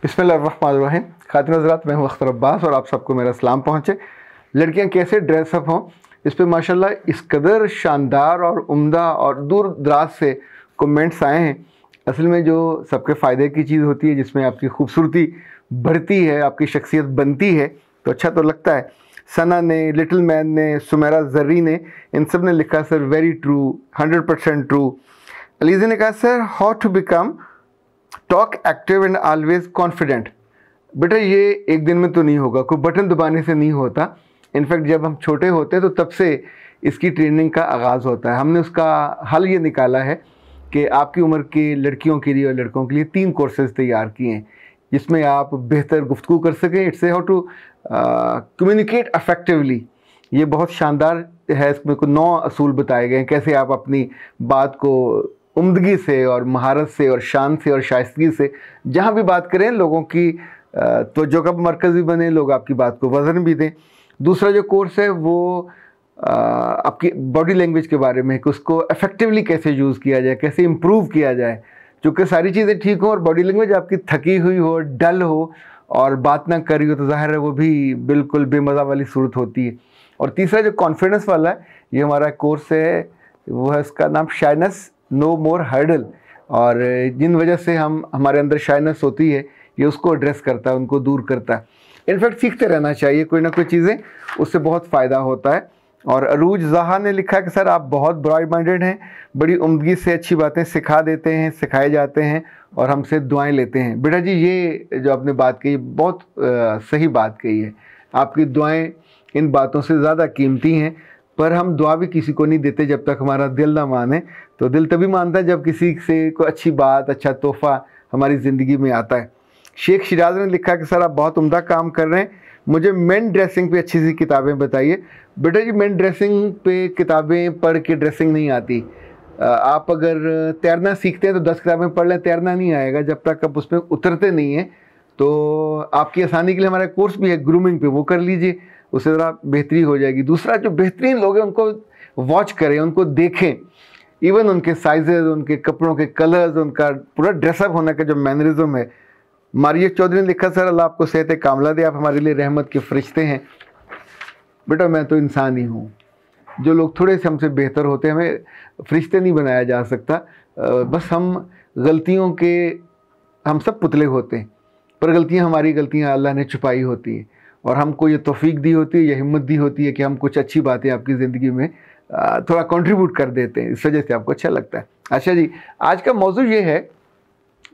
बिस्मिल्लाहिर्रहमानिर्रहीम। खातिन हज़रात, मैं हूँ अख्तर अब्बास और आप सबको मेरा सलाम पहुँचे। लड़कियाँ कैसे ड्रेसअप हों, इस पर माशाल्लाह इस कदर शानदार और उम्दा और दूर दराज से कमेंट्स आए हैं। असल में जो सबके फ़ायदे की चीज़ होती है, जिसमें आपकी खूबसूरती बढ़ती है, आपकी शख्सियत बनती है, तो अच्छा तो लगता है। सना ने, लिटिल मैन ने, सुमेरा जर्री ने, इन सब ने लिखा sir very true, 100% true. Aliza ने कहा sir how to become talk active and always confident. बेटा ये एक दिन में तो नहीं होगा, कोई बटन दबाने से नहीं होता। इनफैक्ट जब हम छोटे होते हैं तो तब से इसकी ट्रेनिंग का आगाज़ होता है। हमने उसका हल ये निकाला है कि आपकी उम्र की लड़कियों के लिए और लड़कों के लिए 3 कोर्सेज़ तैयार किए हैं, जिसमें आप बेहतर गुफ्तगू कर सकें। It's how to communicate effectively. ये बहुत शानदार है। इसमें कुछ 9 असूल बताए गए हैं, कैसे आप अपनी बात को उम्दगी से और महारत से और शान से और शाइस्तगी से जहाँ भी बात करें, लोगों की तवज्जो का मरकज़ भी बने, लोग आपकी बात को वज़न भी दें। दूसरा जो कोर्स है वो आपकी बॉडी लैंग्वेज के बारे में है कि उसको इफ़ेक्टिवली कैसे यूज़ किया जाए, कैसे इम्प्रूव किया जाए। चूँकि सारी चीज़ें ठीक हों और बॉडी लैंग्वेज आपकी थकी हुई हो, डल हो और बात ना कर रही हो, तो ज़ाहिर है वो भी बिल्कुल बेमज़ा वाली सूरत होती है। और तीसरा जो कॉन्फिडेंस वाला है, ये हमारा कोर्स है, वो है, उसका नाम शाइनेस नो मोर हर्डल। और जिन वजह से हमारे अंदर शाइनेस होती है, ये उसको एड्रेस करता है, उनको दूर करता है। इनफैक्ट सीखते रहना चाहिए कोई ना कोई चीज़ें, उससे बहुत फ़ायदा होता है। और अरूज जहा ने लिखा कि सर आप बहुत ब्रॉड माइंडेड हैं, बड़ी उम्दगी से अच्छी बातें सिखा देते हैं, सिखाए जाते हैं और हमसे दुआएं लेते हैं। बेटा जी ये जो आपने बात कही बहुत सही बात कही है। आपकी दुआएं इन बातों से ज़्यादा कीमती हैं। पर हम दुआ भी किसी को नहीं देते जब तक हमारा दिल ना माने। तो दिल तभी मानता है जब किसी से कोई अच्छी बात, अच्छा तोहफ़ा हमारी ज़िंदगी में आता है। शेख शिराज ने लिखा कि सर आप बहुत उम्दा काम कर रहे हैं, मुझे मेन ड्रेसिंग पे अच्छी सी किताबें बताइए। बेटा जी मेन ड्रेसिंग पे किताबें पढ़ के ड्रेसिंग नहीं आती। आप अगर तैरना सीखते हैं तो 10 किताबें पढ़ लें, तैरना नहीं आएगा जब तक आप उसमें उतरते नहीं हैं। तो आपकी आसानी के लिए हमारा कोर्स भी है ग्रूमिंग पे, वो कर लीजिए, उससे ज़रा बेहतरी हो जाएगी। दूसरा, जो बेहतरीन लोग हैं उनको वॉच करें, उनको देखें, इवन उनके साइजेज़, उनके कपड़ों के कलर्स, उनका पूरा ड्रेसअप होने का जो मैनरिज्म है। मारिया चौधरी ने लिखा सर अल्लाह आपको सेहत कामला दे, आप हमारे लिए रहमत के फरिश्ते हैं। बेटा मैं तो इंसान ही हूँ, जो लोग थोड़े से हमसे बेहतर होते हैं, हमें फरिश्ते नहीं बनाया जा सकता। बस हम गलतियों के, हम सब पुतले होते हैं, पर गलतियाँ, हमारी गलतियाँ अल्लाह ने छुपाई होती हैं और हमको ये तौफीक दी होती है, ये हिम्मत दी होती है कि हम कुछ अच्छी बातें आपकी ज़िंदगी में थोड़ा कंट्रीब्यूट कर देते हैं, इस वजह से आपको अच्छा लगता है। अच्छा जी, आज का मौजू ये है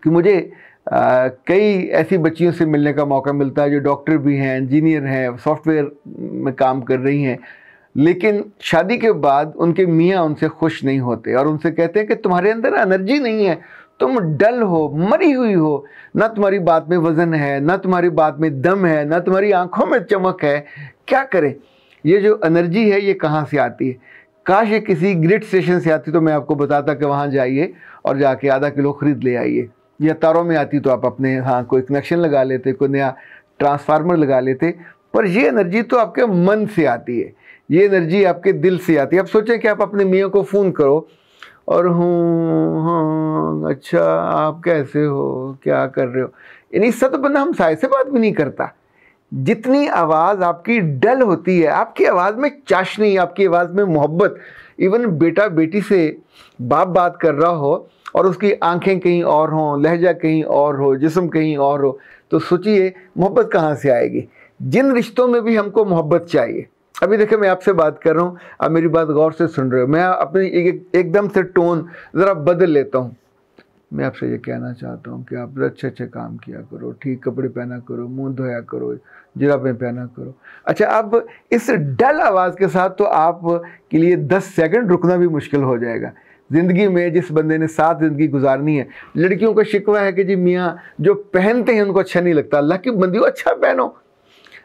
कि मुझे कई ऐसी बच्चियों से मिलने का मौका मिलता है जो डॉक्टर भी हैं, इंजीनियर हैं, सॉफ्टवेयर में काम कर रही हैं, लेकिन शादी के बाद उनके मियाँ उनसे खुश नहीं होते और उनसे कहते हैं कि तुम्हारे अंदर एनर्जी नहीं है, तुम डल हो, मरी हुई हो, ना तुम्हारी बात में वज़न है, ना तुम्हारी बात में दम है, ना तुम्हारी आंखों में चमक है, क्या करें? ये जो एनर्जी है ये कहाँ से आती है? काश ये किसी ग्रिड स्टेशन से आती तो मैं आपको बताता कि वहाँ जाइए और जाके आधा किलो ख़रीद ले आइए। या तारों में आती तो आप अपने यहाँ कोई कनेक्शन लगा लेते, कोई नया ट्रांसफार्मर लगा लेते। पर ये एनर्जी तो आपके मन से आती है, ये एनर्जी आपके दिल से आती है। आप सोचें कि आप अपने मियाँ को फ़ोन करो और हूँ हाँ अच्छा आप कैसे हो, क्या कर रहे हो, यानी इससे तो बंदा हम साय से बात भी नहीं करता। जितनी आवाज़ आपकी डल होती है, आपकी आवाज़ में चाशनी, आपकी आवाज़ में मोहब्बत। इवन बेटा बेटी से बाप बात कर रहा हो और उसकी आंखें कहीं और हों, लहजा कहीं और हो, जिस्म कहीं और हो, तो सोचिए मोहब्बत कहाँ से आएगी। जिन रिश्तों में भी हमको मोहब्बत चाहिए। अभी देखिए मैं आपसे बात कर रहा हूँ, आप मेरी बात गौर से सुन रहे हो, मैं अपनी एकदम से टोन ज़रा बदल लेता हूँ। मैं आपसे ये कहना चाहता हूँ कि आप अच्छे अच्छे काम किया करो, ठीक कपड़े पहना करो, मुंह धोया करो, जुराबें पहना करो। अच्छा, अब इस डल आवाज़ के साथ तो आप के लिए 10 सेकंड रुकना भी मुश्किल हो जाएगा। ज़िंदगी में जिस बंदे ने 7 ज़िंदगी गुजारनी है, लड़कियों का शिकवा है कि जी मियाँ जो पहनते हैं उनको अच्छा नहीं लगता। अल्लाह की बंदी हो, अच्छा पहनो।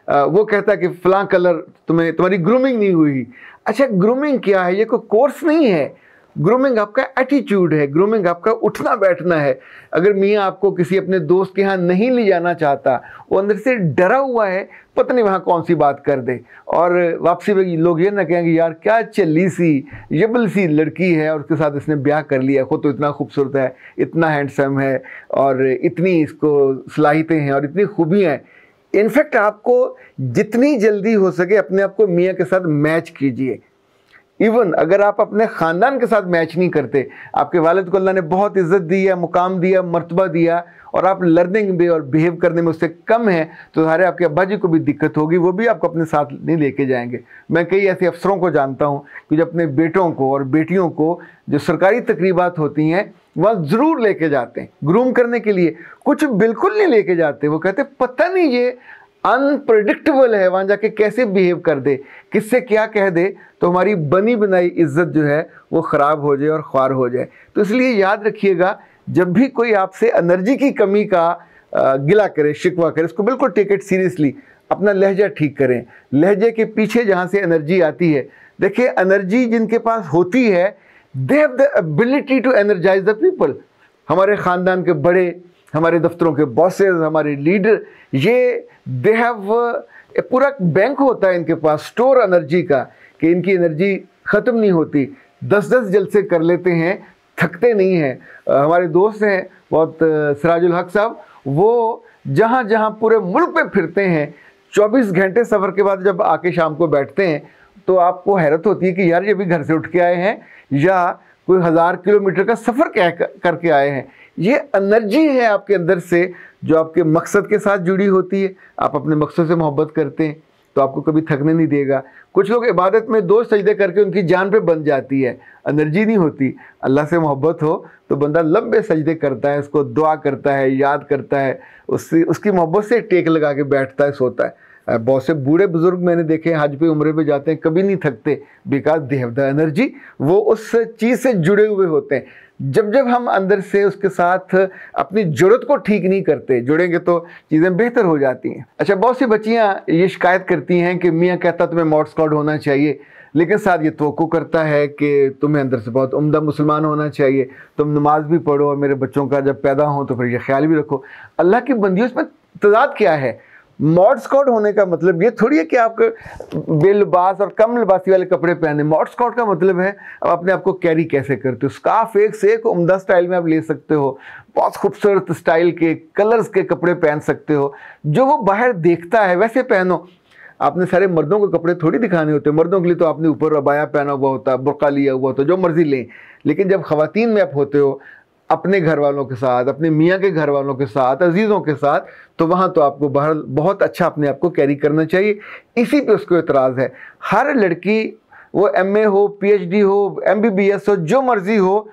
वो कहता है कि फ़लाँ कलर तुम्हारी ग्रूमिंग नहीं हुई। अच्छा, ग्रूमिंग क्या है? ये कोई कोर्स नहीं है, ग्रूमिंग आपका एटीट्यूड है, ग्रूमिंग आपका उठना बैठना है। अगर मियाँ आपको किसी अपने दोस्त के यहाँ नहीं ले जाना चाहता, वो अंदर से डरा हुआ है, पता नहीं वहाँ कौन सी बात कर दे, और वापसी में लोग ये ना कहेंगे यार क्या चली सी यबल सी लड़की है और उसके साथ इसने ब्याह कर लिया, खुद तो इतना खूबसूरत है, इतना हैंडसम है और इतनी इसको सलाहियतें हैं और इतनी खूबियाँ हैं। इनफैक्ट आपको जितनी जल्दी हो सके अपने आप को मियाँ के साथ मैच कीजिए। इवन अगर आप अपने ख़ानदान के साथ मैच नहीं करते, आपके वालिद को अल्लाह ने बहुत इज़्ज़त दी है, मुकाम दिया, मर्तबा दिया, और आप लर्निंग में और बिहेव करने में उससे कम है, तो सारे आपके अब्बा जी को भी दिक्कत होगी, वो भी आपको अपने साथ नहीं लेके जाएंगे। मैं कई ऐसे अफसरों को जानता हूँ कि जो अपने बेटों को और बेटियों को जो सरकारी तकरीबात होती हैं वह ज़रूर लेके जाते हैं ग्रूम करने के लिए, कुछ बिल्कुल नहीं लेके जाते। वो कहते पता नहीं ये अनप्रेडिक्टेबल है, वहाँ जाके कैसे बिहेव कर दे, किससे क्या कह दे, तो हमारी बनी बनाई इज्जत जो है वो ख़राब हो जाए और ख्वार हो जाए। तो इसलिए याद रखिएगा, जब भी कोई आपसे एनर्जी की कमी का गिला करे, शिकवा करे, इसको बिल्कुल टेक इट सीरियसली, अपना लहजा ठीक करें। लहजे के पीछे जहाँ से एनर्जी आती है, देखिए एनर्जी जिनके पास होती है, they have the ability to energize the people. हमारे ख़ानदान के बड़े, हमारे दफ्तरों के बॉसेस, हमारे लीडर, ये दे हैव पूरा बैंक होता है इनके पास स्टोर एनर्जी का, कि इनकी एनर्जी ख़त्म नहीं होती, 10-10 जलसे कर लेते हैं, थकते नहीं हैं। हमारे दोस्त हैं बहुत, सिराजुल हक साहब, वो जहाँ जहाँ पूरे मुल्क पे फिरते हैं, 24 घंटे सफ़र के बाद जब आके शाम को बैठते हैं तो आपको हैरत होती है कि यार ये भी घर से उठ के आए हैं या कोई 1000 किलोमीटर का सफ़र करके आए हैं। ये एनर्जी है आपके अंदर से जो आपके मकसद के साथ जुड़ी होती है। आप अपने मकसद से मोहब्बत करते हैं तो आपको कभी थकने नहीं देगा। कुछ लोग इबादत में 2 सजदे करके उनकी जान पे बन जाती है, एनर्जी नहीं होती। अल्लाह से मोहब्बत हो तो बंदा लंबे सजदे करता है, उसको दुआ करता है, याद करता है, उसकी मोहब्बत से टेक लगा के बैठता है, सोता है। बहुत से बूढ़े बुजुर्ग मैंने देखे हज पे उम्रे पे जाते हैं, कभी नहीं थकते, because they have the energy. वो उस चीज़ से जुड़े हुए होते हैं। जब जब हम अंदर से उसके साथ अपनी ज़रूरत को ठीक नहीं करते, जुड़ेंगे तो चीज़ें बेहतर हो जाती हैं। अच्छा, बहुत सी बच्चियाँ ये शिकायत करती हैं कि मियाँ कहता तुम्हें मॉड स्क्वाड होना चाहिए, लेकिन साथ ये तवक्को करता है कि तुम्हें अंदर से बहुत उम्दा मुसलमान होना चाहिए, तुम नमाज भी पढ़ो और मेरे बच्चों का जब पैदा हो तो फिर ये ख्याल भी रखो। अल्लाह की बंदियों, इसमें तज़ाद क्या है? मॉड स्काउट होने का मतलब ये थोड़ी है कि आप बेलिबास और कम लिबासी वाले कपड़े पहने। मॉड स्काउट का मतलब है आप अपने आप को कैरी कैसे करते हो। स्कार्फ एक से एक उम्दा स्टाइल में आप ले सकते हो, बहुत खूबसूरत स्टाइल के कलर्स के कपड़े पहन सकते हो, जो वो बाहर देखता है वैसे पहनो। आपने सारे मर्दों के कपड़े थोड़ी दिखाने होते। मर्दों के लिए तो आपने ऊपर अबाया पहना हुआ होता, बुर्का लिया हुआ होता, जो मर्जी लें। लेकिन जब ख़वातीन में आप होते हो अपने घर वालों के साथ, अपने मियाँ के घर वालों के साथ, अजीज़ों के साथ, तो वहाँ तो आपको बाहर बहुत अच्छा अपने आप को कैरी करना चाहिए। इसी पे उसको एतराज़ है। हर लड़की, वो MA हो, PhD हो, MBBS हो, जो मर्ज़ी हो,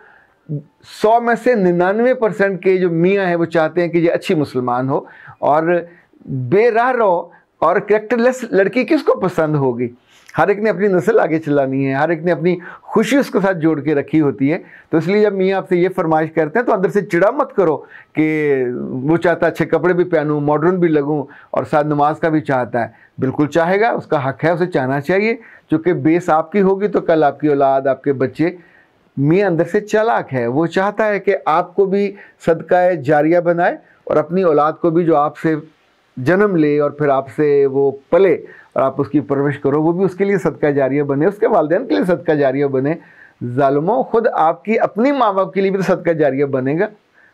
100 में से 99% के जो मियाँ हैं वो चाहते हैं कि ये अच्छी मुसलमान हो। और बेराह रहो और कैरेक्टरलेस लड़की किसको पसंद होगी? हर एक ने अपनी नस्ल आगे चलानी है, हर एक ने अपनी खुशी उसके साथ जोड़ के रखी होती है। तो इसलिए जब मियाँ आपसे ये फरमाइश करते हैं तो अंदर से चिड़ा मत करो कि वो चाहता अच्छे कपड़े भी पहनूं, मॉडर्न भी लगूं और साथ नमाज का भी चाहता है। बिल्कुल चाहेगा, उसका हक है, उसे चाहना चाहिए, क्योंकि बेस आपकी होगी तो कल आपकी औलाद, आपके बच्चे। मियाँ अंदर से चालाक है, वो चाहता है कि आपको भी सदका जारिया बनाए और अपनी औलाद को भी, जो आपसे जन्म ले और फिर आपसे वो पले और आप उसकी परवरिश करो, वो भी उसके लिए सदका जारिया बने, उसके वालिदैन के लिए सदका जारिया बने। ज़ालिमों, खुद आपकी अपनी माँ बाप के लिए भी तो सदका जारिया बनेगा।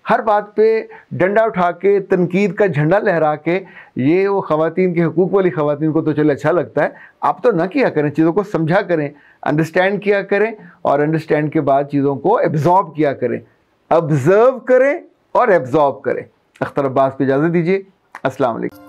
हर बात पे डंडा उठा के, तनकीद का झंडा लहरा के, ये वो ख़वातीन के हकूक़ वाली ख़वातीन को तो चले अच्छा लगता है, आप तो ना किया करें। चीज़ों को समझा करें, अंडरस्टैंड किया करें और अंडरस्टैंड के बाद चीज़ों को एब्जॉर्ब किया करें, ऑब्ज़र्व करें और एब्जॉर्ब करें। अख्तर अब्बास को इजाज़त दीजिए। अस्सलाम वालेकुम।